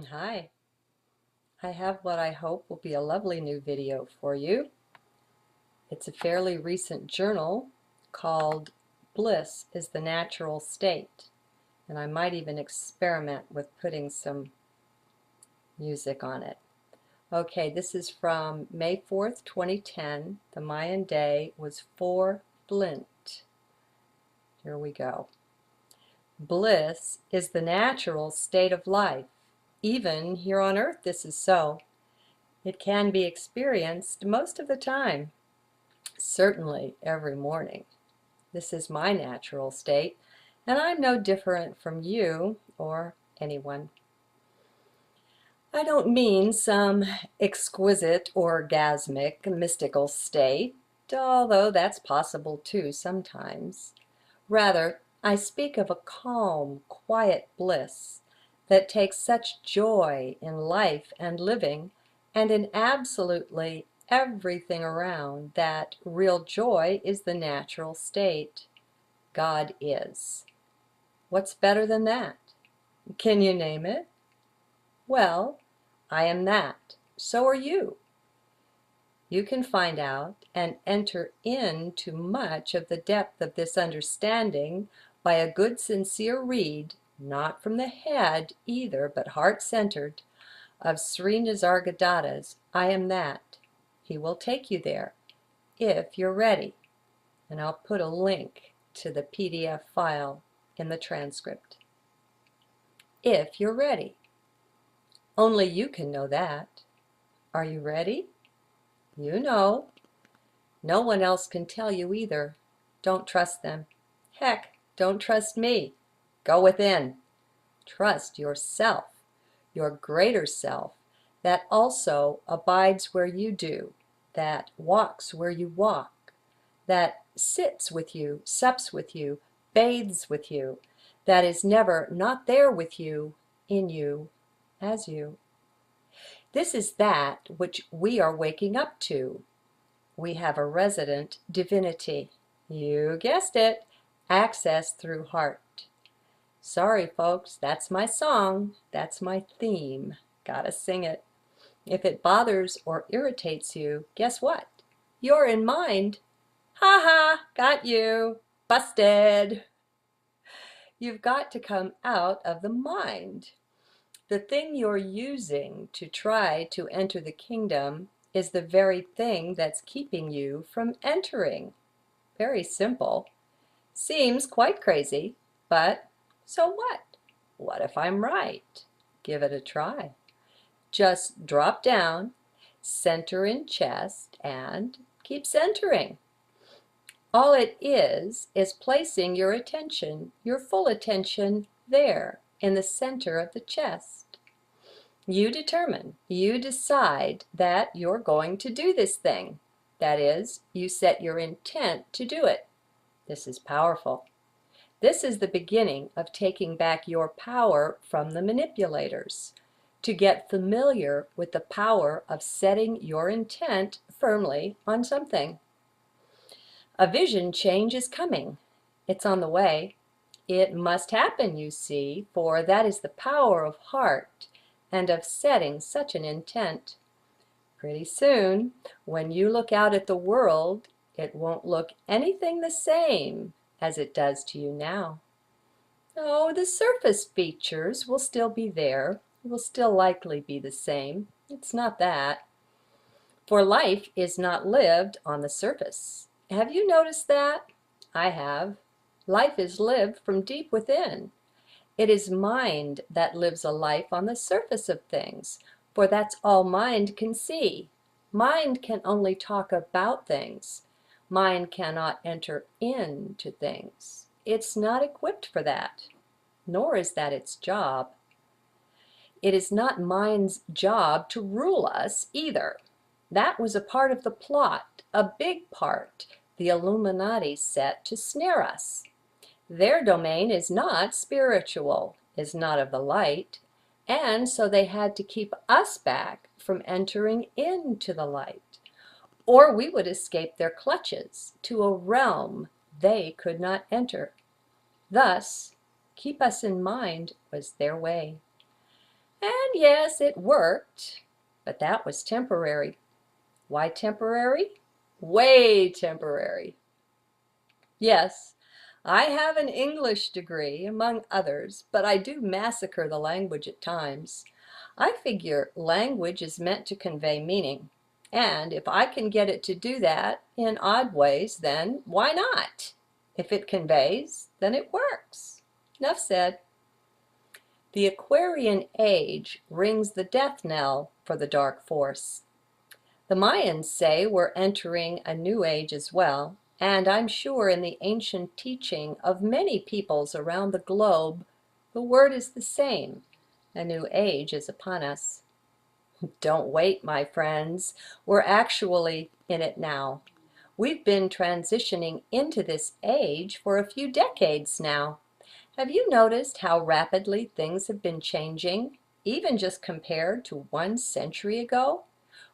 Hi, I have what I hope will be a lovely new video for you. It's a fairly recent journal called Bliss is the Natural State, and I might even experiment with putting some music on it. Okay, this is from May 4th, 2010. The Mayan day was 4 Flint. Here we go. Bliss is the natural state of life. Even here on earth this is so. It can be experienced most of the time, certainly every morning. This is my natural state, and I'm no different from you or anyone. I don't mean some exquisite, orgasmic, mystical state, although that's possible too sometimes. Rather, I speak of a calm, quiet bliss that takes such joy in life and living and in absolutely everything around that real joy is the natural state. God is. What's better than that? Can you name it? Well, I am that. So are you. You can find out and enter into much of the depth of this understanding by a good sincere read, not from the head either, but heart-centered, of Sri Nisargadatta's I Am That. He will take you there, if you're ready. And I'll put a link to the PDF file in the transcript. If you're ready. Only you can know that. Are you ready? You know. No one else can tell you either. Don't trust them. Heck, don't trust me. Go within. Trust yourself, your greater self, that also abides where you do, that walks where you walk, that sits with you, sups with you, bathes with you, that is never not there with you, in you, as you. This is that which we are waking up to. We have a resident divinity. You guessed it, access through heart. Sorry, folks, that's my song. That's my theme. Gotta sing it. If it bothers or irritates you, guess what? You're in mind. Ha ha, got you. Busted. You've got to come out of the mind. The thing you're using to try to enter the kingdom is the very thing that's keeping you from entering. Very simple. Seems quite crazy, but so what? What if I'm right? Give it a try. Just drop down, center in chest, and keep centering. All it is placing your attention, your full attention, there in the center of the chest. You determine, you decide that you're going to do this thing. That is, you set your intent to do it. This is powerful. This is the beginning of taking back your power from the manipulators, to get familiar with the power of setting your intent firmly on something. A vision change is coming. It's on the way. It must happen, you see, for that is the power of heart and of setting such an intent. Pretty soon, when you look out at the world, it won't look anything the same as it does to you now. Oh, the surface features will still be there, will still likely be the same. It's not that. For life is not lived on the surface. Have you noticed that? I have. Life is lived from deep within. It is mind that lives a life on the surface of things, for that's all mind can see. Mind can only talk about things. Mind cannot enter into things. It's not equipped for that, nor is that its job. It is not mind's job to rule us either. That was a part of the plot, a big part, the Illuminati set to snare us. Their domain is not spiritual, is not of the light, and so they had to keep us back from entering into the light, or we would escape their clutches to a realm they could not enter. Thus, keep us in mind was their way. And yes, it worked, but that was temporary. Why temporary? Way temporary. Yes, I have an English degree, among others, but I do massacre the language at times. I figure language is meant to convey meaning, and if I can get it to do that in odd ways, then why not? If it conveys, then it works. Enough said. The Aquarian age rings the death knell for the dark force. The Mayans say we're entering a new age as well, and I'm sure in the ancient teaching of many peoples around the globe, the word is the same. A new age is upon us. Don't wait, my friends. We're actually in it now. We've been transitioning into this age for a few decades now. Have you noticed how rapidly things have been changing, even just compared to 1 century ago?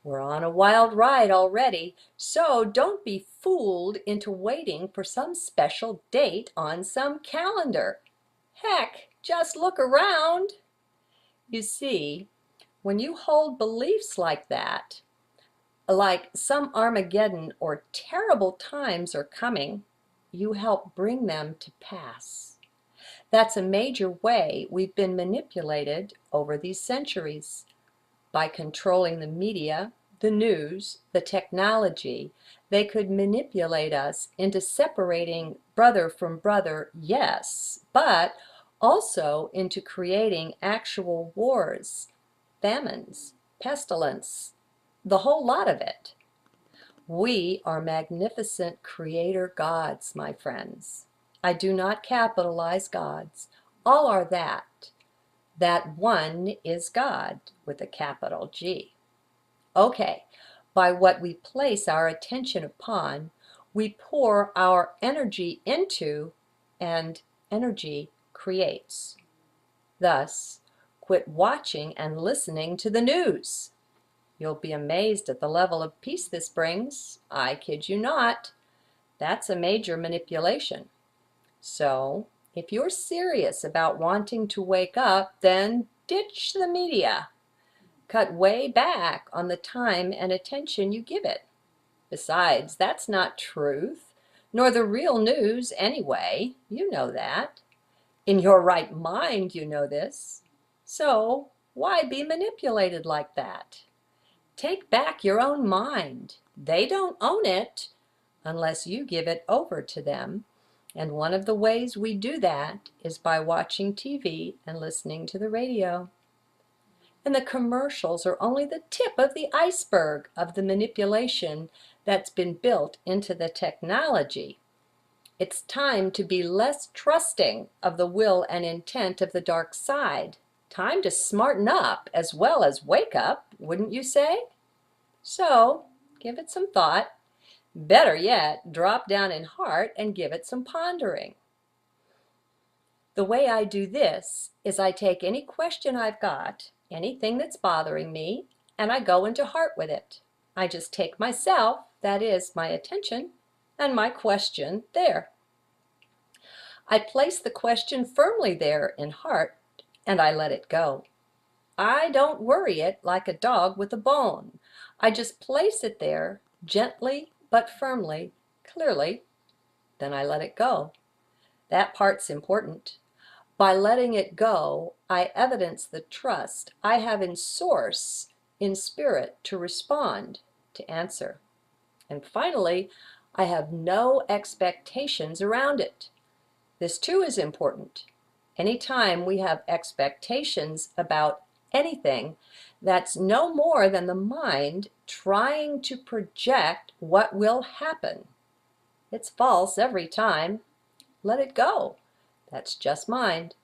We're on a wild ride already, so don't be fooled into waiting for some special date on some calendar. Heck, just look around. You see, when you hold beliefs like that, like some Armageddon or terrible times are coming, you help bring them to pass. That's a major way we've been manipulated over these centuries. By controlling the media, the news, the technology, they could manipulate us into separating brother from brother, yes, but also into creating actual wars, famines, pestilence, the whole lot of it. We are magnificent creator gods, my friends. I do not capitalize gods. All are that. That one is God with a capital G. Okay, by what we place our attention upon, we pour our energy into, and energy creates. Thus, quit watching and listening to the news. You'll be amazed at the level of peace this brings. I kid you not. That's a major manipulation. So, if you're serious about wanting to wake up, then ditch the media. Cut way back on the time and attention you give it. Besides, that's not truth, nor the real news anyway. You know that. In your right mind, you know this. So, why be manipulated like that? Take back your own mind. They don't own it unless you give it over to them. And one of the ways we do that is by watching TV and listening to the radio. And the commercials are only the tip of the iceberg of the manipulation that's been built into the technology. It's time to be less trusting of the will and intent of the dark side. Time to smarten up as well as wake up, wouldn't you say? So, give it some thought. Better yet, drop down in heart and give it some pondering. The way I do this is I take any question I've got, anything that's bothering me, and I go into heart with it. I just take myself, that is, my attention, and my question there. I place the question firmly there in heart, and I let it go. I don't worry it like a dog with a bone. I just place it there, gently but firmly, clearly, then I let it go. That part's important. By letting it go, I evidence the trust I have in Source, in Spirit, to respond, to answer. And finally, I have no expectations around it. This too is important. Anytime we have expectations about anything, that's no more than the mind trying to project what will happen. It's false every time. Let it go. That's just mind.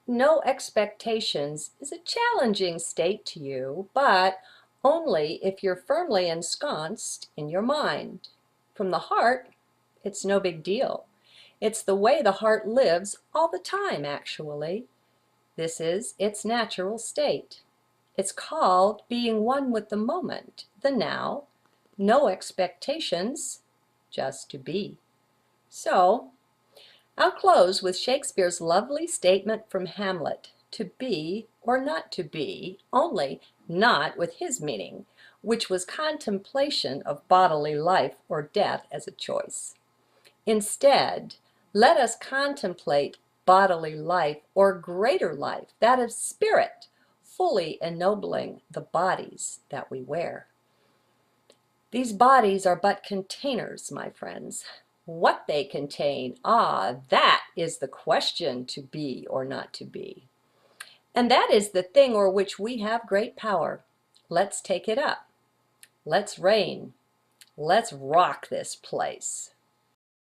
No expectations is a challenging state to you, but only if you're firmly ensconced in your mind. From the heart, it's no big deal. It's the way the heart lives all the time, actually. This is its natural state. It's called being one with the moment, the now. No expectations, just to be. So, I'll close with Shakespeare's lovely statement from Hamlet, to be or not to be, only not with his meaning, which was contemplation of bodily life or death as a choice. Instead, let us contemplate bodily life or greater life, that of spirit, fully ennobling the bodies that we wear. These bodies are but containers, my friends. What they contain, that is the question, to be or not to be. And that is the thing o'er which we have great power. Let's take it up. Let's reign. Let's rock this place.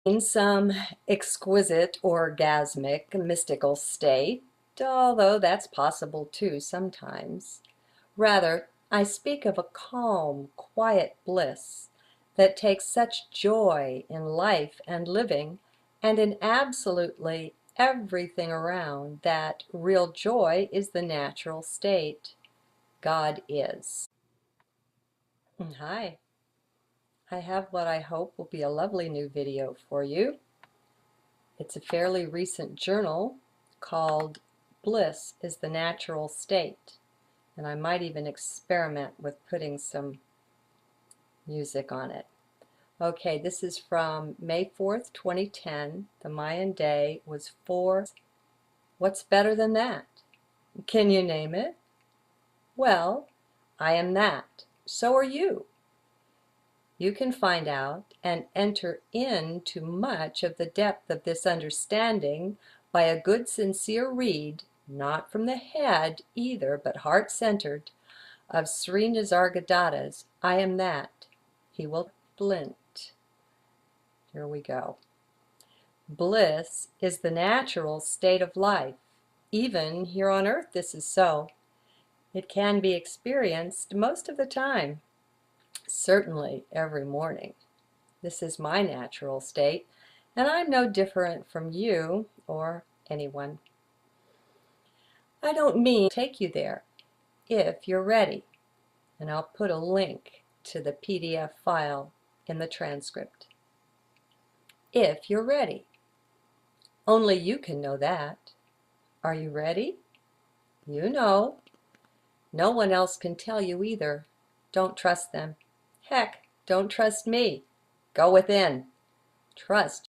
In some exquisite, orgasmic, mystical state, although that's possible too sometimes. Rather, I speak of a calm, quiet bliss that takes such joy in life and living and in absolutely everything around that real joy is the natural state. God is. Hi. I have what I hope will be a lovely new video for you. It's a fairly recent journal called Bliss is the Natural State. And I might even experiment with putting some music on it. Okay, this is from May 4th, 2010. The Mayan day was 4. What's better than that? Can you name it? Well, I am that. So are you. You can find out and enter into much of the depth of this understanding by a good sincere read, not from the head either, but heart-centered, of Sri Nisargadatta's I Am That. He will blint. Here we go. Bliss is the natural state of life. Even here on earth this is so. It can be experienced most of the time. Certainly every morning. This is my natural state, and I'm no different from you or anyone. I don't mean to take you there if you're ready, and I'll put a link to the PDF file in the transcript. If you're ready. Only you can know that. Are you ready? You know. No one else can tell you either. Don't trust them. Heck, don't trust me. Go within. Trust